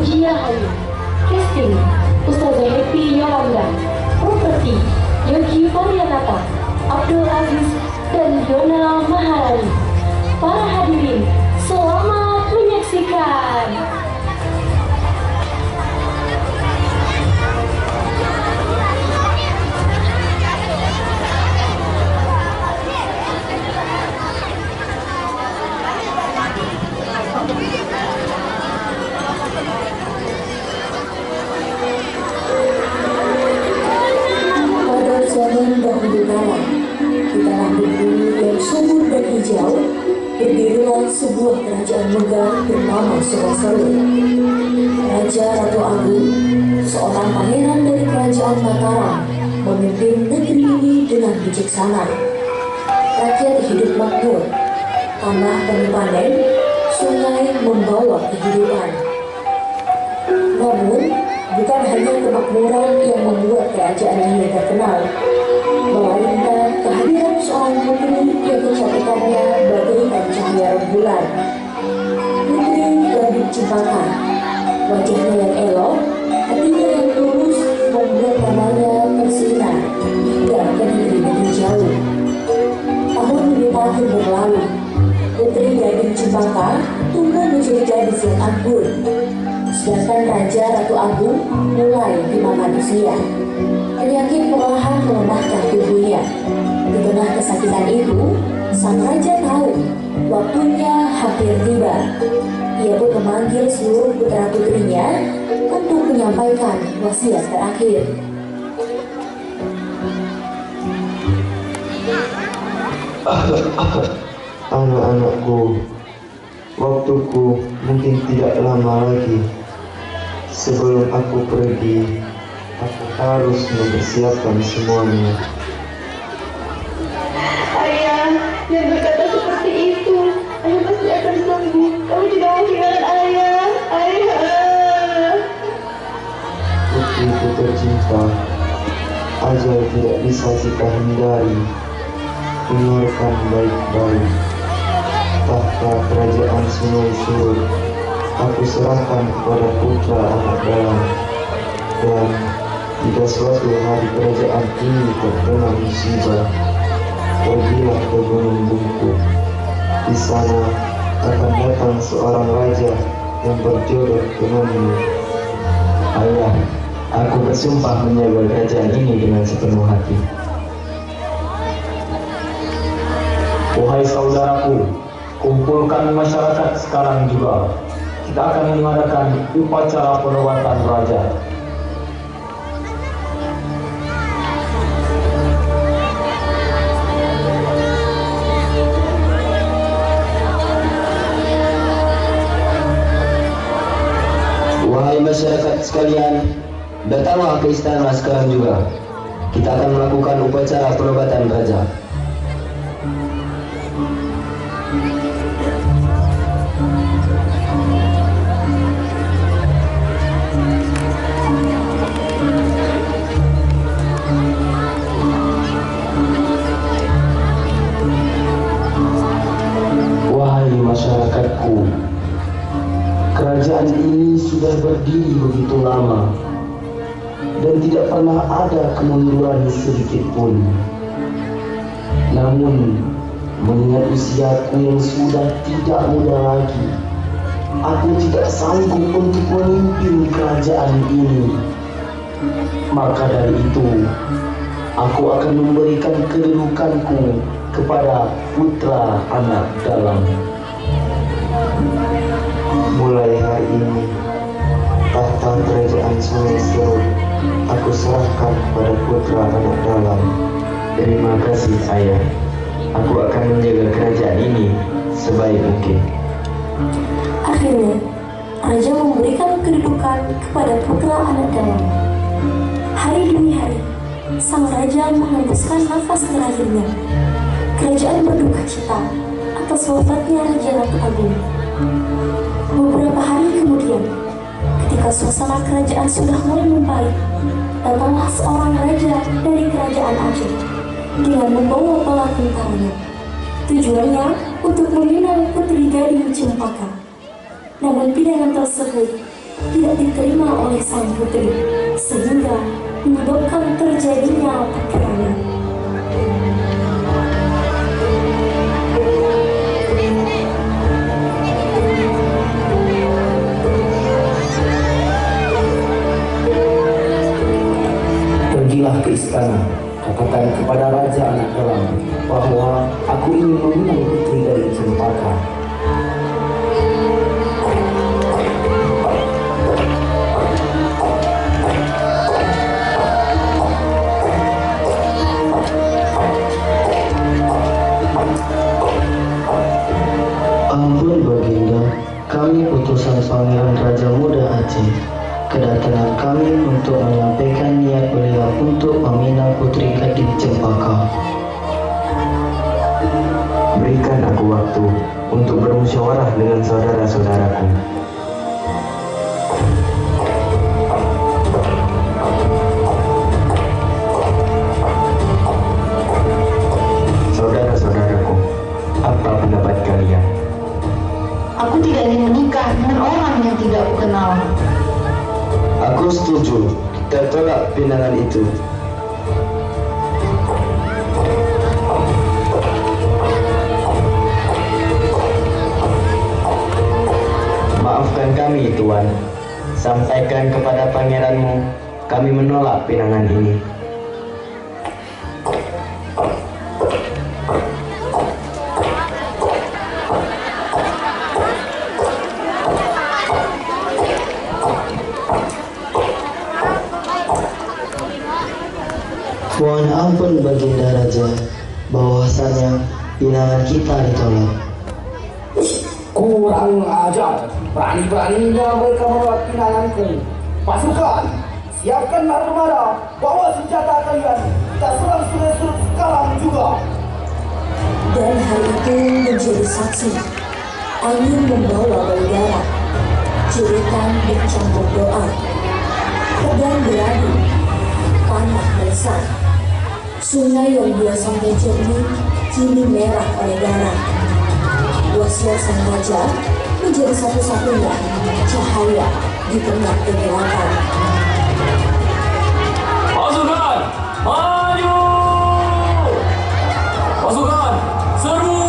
Mujia Ayu. Casting Ustazah Happy Yolanda. Properti Yogi Varianata, Abdul Aziz, dan Yona Maharani. Para hadirin, selamat menyaksikan. Zaman dahulu kala, di tanah bumi yang subur dan hijau, berdirilah sebuah kerajaan megah bernama Sukaselo. Raja Ratu Agung, seorang pangeran dari kerajaan Mataram, memimpin negeri ini dengan bijaksana. Rakyat hidup makmur, tanah penuh panen, sungai membawa kehidupan. Namun, bukan hanya kemakmuran yang membuat kerajaan ini terkenal, melainkan kehadiran seorang putri yang kecantikannya bagaikan cahaya rembulan. Putri Gading Cempaka, wajahnya yang elok, hatinya yang tulus membuat namanya tersinar hingga ke negeri-negeri jauh. Tahun demi tahun berlalu, Putri Gading Cempaka tumbuh menjadi gadis yang anggun. Sedangkan Raja Ratu Agung mulai dimakan usia. Penyakit perlahan melemahkan tubuhnya. Di tengah kesakitan itu, sang raja tahu waktunya hampir tiba. Ia pun memanggil seluruh putra-putrinya untuk menyampaikan wasiat terakhir. Anak-anakku, waktuku mungkin tidak lama lagi. Sebelum aku pergi, aku harus mempersiapkan semuanya. Ayah, jangan berkata seperti itu. Ayah pasti akan sembuh. Kamu tidak mau kehilangan ayah. Ayah. Putriku tercinta, ajal tidak bisa kita hindari. Dengarkan baik-baik. Tahta kerajaan Sungai Surut aku serahkan kepada putra anak dalam, dan jika suatu hari kerajaan ini terkena musibah, pergilah ke Gunung Bungkuk. Di sana akan datang seorang raja yang berjodoh denganmu. Ayah, aku bersumpah menjaga kerajaan ini dengan sepenuh hati. Wahai saudaraku, kumpulkan masyarakat sekarang juga. Kita akan mengadakan upacara penobatan raja. Wahai masyarakat sekalian, datanglah ke istana sekarang juga. Kita akan melakukan upacara penobatan raja. Masyarakatku, kerajaan ini sudah berdiri begitu lama dan tidak pernah ada kemunduran sedikit pun. Namun, mengingat usiaku yang sudah tidak muda lagi, aku tidak sanggup untuk memimpin kerajaan ini. Maka dari itu, aku akan memberikan kedudukanku kepada putra anak dalam. Mulai hari ini, tahta kerajaan Sungai Surut aku serahkan kepada putra anak dalam. Terima kasih ayah. Aku akan menjaga kerajaan ini sebaik mungkin. Akhirnya, raja memberikan kedudukan kepada putra anak dalam. Hari demi hari, sang raja menghembuskan nafas terakhirnya. Kerajaan berduka cita atas wafatnya Raja Ratu Agung. Beberapa hari kemudian, ketika suasana kerajaan sudah mulai membaik, datanglah seorang raja dari kerajaan Aceh dengan membawa bala tentaranya. Tujuannya untuk meminang Putri Gading Cempaka. Namun pidangan tersebut tidak diterima oleh sang putri, sehingga menyebabkan terjadinya peperangan. Pergilah ke istana, katakan kepada Raja Anak Dalam bahwa aku ingin meminang putri dari Cempaka. Ampun Baginda, kami putusan Pangeran Raja Muda Aceh. Kedatangan kami untuk menyampaikan niat beliau untuk meminang putri Gading Cempaka. Berikan aku waktu untuk bermusyawarah dengan saudara-saudaraku. Saudara-saudaraku, apa pendapat kalian? Aku tidak ingin menikah dengan orang yang tidak aku kenal. Aku setuju, kita tolak pinangan itu. Maafkan kami, Tuan. Sampaikan kepada pangeranmu, kami menolak pinangan ini. Mohon ampun Baginda Raja, bahwasannya pinangan kita ditolak. Kurang ajar, berani-beraninya mereka menolak pinanganku. Pasukan, siapkan armada, bawa senjata kalian, kita serang Sungai Surut sekarang juga. Dan hal itu menjadi saksi. Angin membawa bau darah, jeritan bercampur doa, pedang beradu, panah melesat. Sungai yang biasanya jernih kini merah oleh darah. Wasiat sang raja menjadi satu-satunya cahaya di tengah kegelapan. Pasukan, maju! Pasukan, serbu!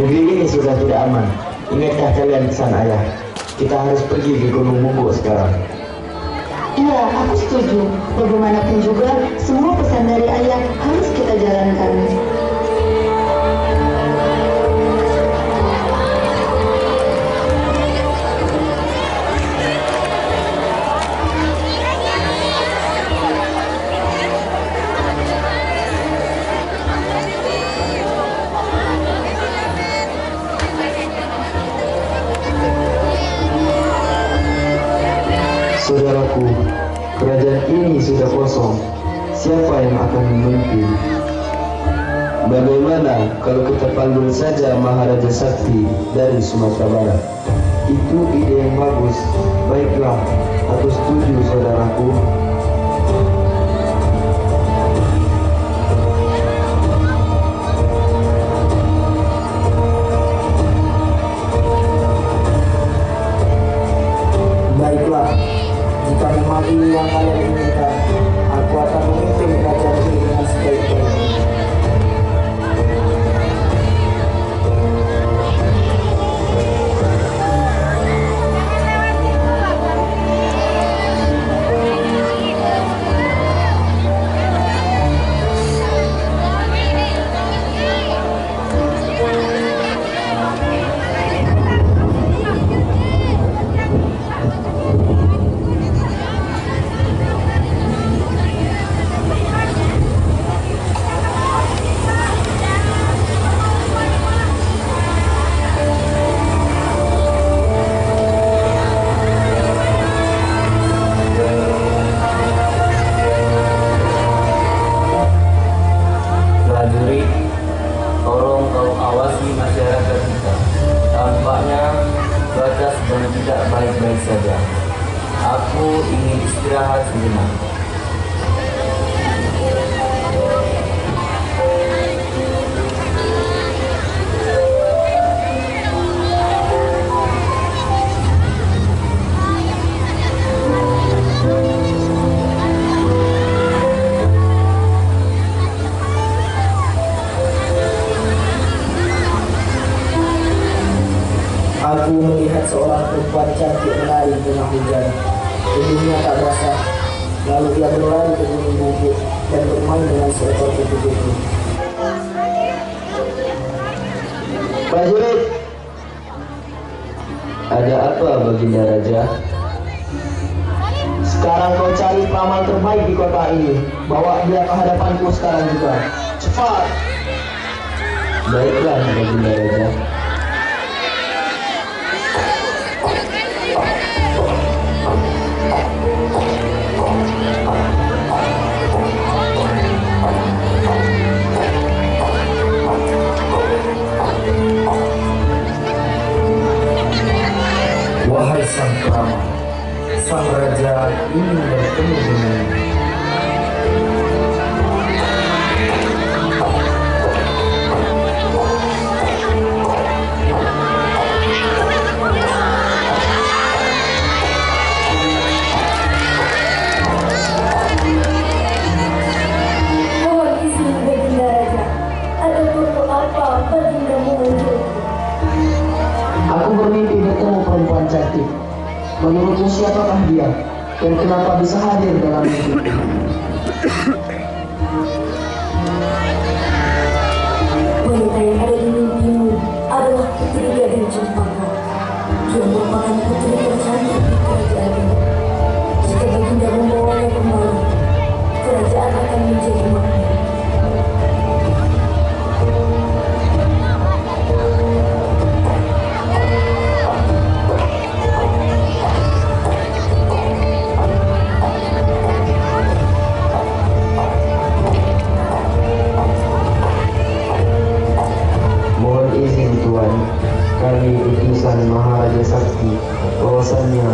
Negeri ini sudah tidak aman. Ingatkah kalian pesan ayah? Kita harus pergi ke Gunung Bubuk sekarang. Iya, aku setuju. Bagaimanapun juga, semua pesan dari ayah harus kita jalankan. Saudaraku, kerajaan ini sudah kosong. Siapa yang akan memimpin? Bagaimana kalau kita panggil saja Maharaja Sakti dari Sumatera Barat? Itu ide yang bagus. Baiklah, aku setuju saudaraku. Baiklah, jika memang ini yang kalian inginkan, aku akan memimpin kerajaan ini dengan sebaik-baiknya. Aku ingin istirahat sejenak. Aku melihat seorang perempuan cantik menari di tengah hujan. Tubuhnya tak basah. Lalu dia berlari ke gunung bukit dan bermain dengan seekor kupu-kupu. Prajurit, ada apa Baginda Raja? Sekarang kau cari peramal terbaik di kota ini. Bawa dia ke hadapanku sekarang juga. Cepat! Baiklah Baginda Raja. Wahai sang peramal, sang raja ingin bertemu denganmu. Mohon izin Baginda Raja. Ada perlu apa Baginda mengunjungi? Aku bermimpi bertemu perempuan cantik. Menurutmu siapakah dia? Dan kenapa bisa hadir dalam mimpi? Wanita yang ada di mimpimu adalah Putri Gading Cempaka. Dia merupakan putri tercantik di kerajaan ini. Jika Baginda membawanya kembali, kerajaan akan menjadi makmur. Mohon izin Tuan, kami utusan Maharaja Sakti, bahwasannya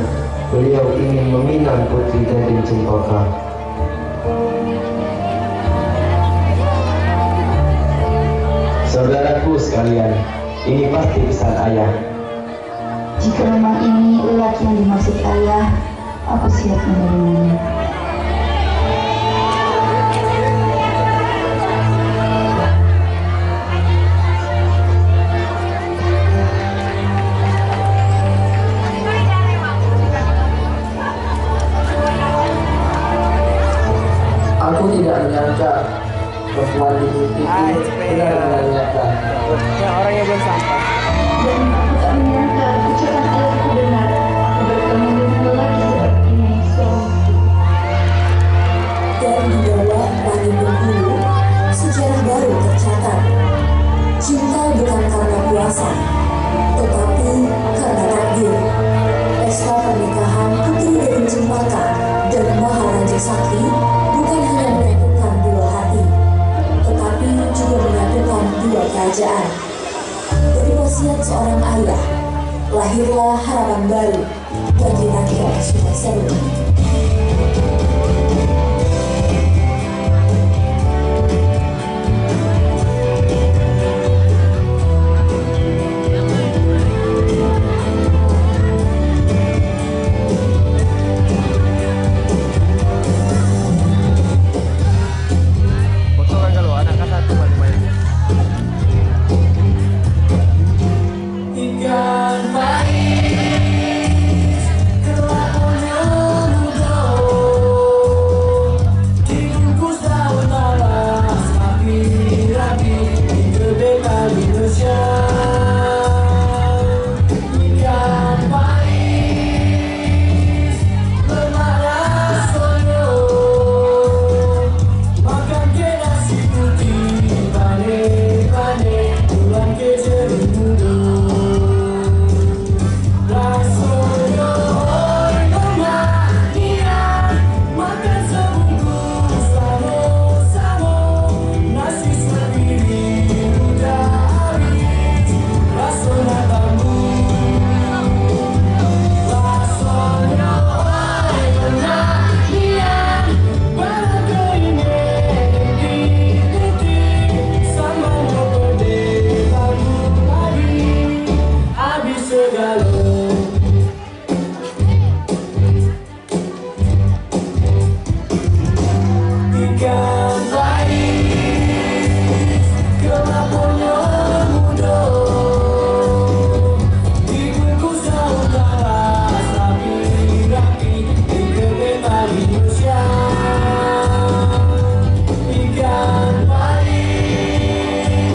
beliau ingin meminang Putri Gading Cempaka. Saudaraku sekalian, ini pasti pesan ayah. Jika memang ini lelaki yang dimaksud ayah, aku siap menerimanya. Aku tidak menyangka perempuan di mimpi benar-benar nyata. Yang orangnya belum sampai. Dan aku tak menyangka ucapan